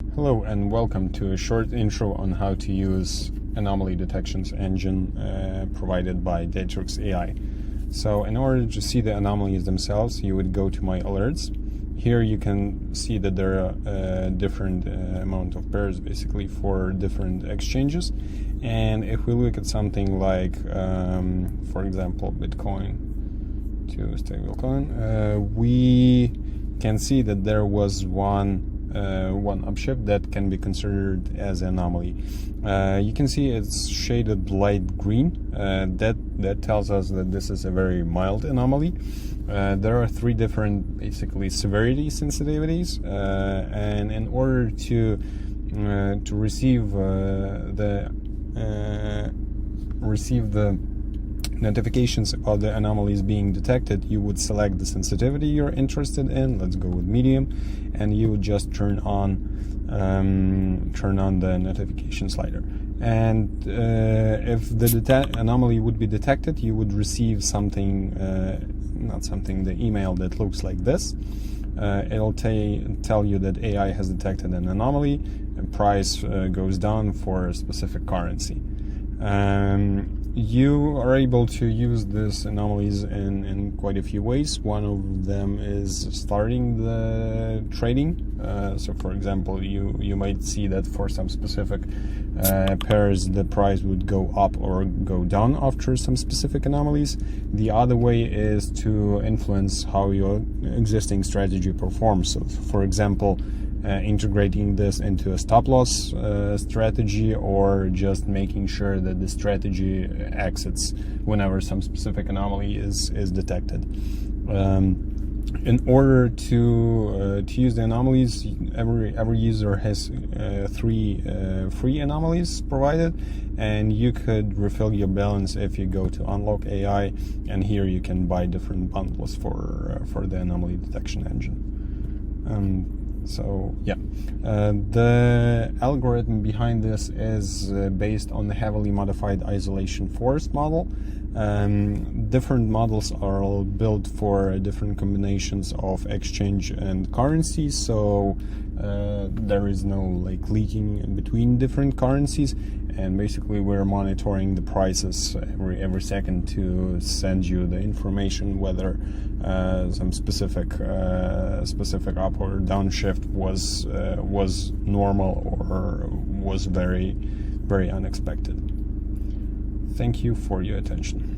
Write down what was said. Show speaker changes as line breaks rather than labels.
Hello and welcome to a short intro on how to use anomaly detections engine provided by Datrics.ai. So in order to see the anomalies themselves, you would go to my alerts. Here you can see that there are a different amount of pairs basically for different exchanges. And if we look at something like, for example, Bitcoin to stablecoin, we can see that there was one upshift that can be considered as an anomaly. You can see it's shaded light green. That tells us that this is a very mild anomaly. There are three different basically severity sensitivities, and in order to receive the notifications about the anomalies being detected, you would select the sensitivity you're interested in. Let's go with medium, and you would just turn on the notification slider. And if the anomaly would be detected, you would receive something, the email that looks like this. It'll tell you that AI has detected an anomaly, and price goes down for a specific currency. You are able to use these anomalies in quite a few ways. One of them is starting the trading. So for example, you might see that for some specific pairs the price would go up or go down after some specific anomalies. The other way is to influence how your existing strategy performs. So for example, integrating this into a stop loss strategy, or just making sure that the strategy exits whenever some specific anomaly is detected. In order to use the anomalies, every user has three free anomalies provided, and you could refill your balance if you go to Unlock AI, and here you can buy different bundles for the anomaly detection engine. So yeah, the algorithm behind this is based on the heavily modified isolation forest model. Different models are all built for different combinations of exchange and currencies, so there is no leaking in between different currencies, and basically we're monitoring the prices every second to send you the information whether some specific up or downshift was normal or was very, very unexpected. Thank you for your attention.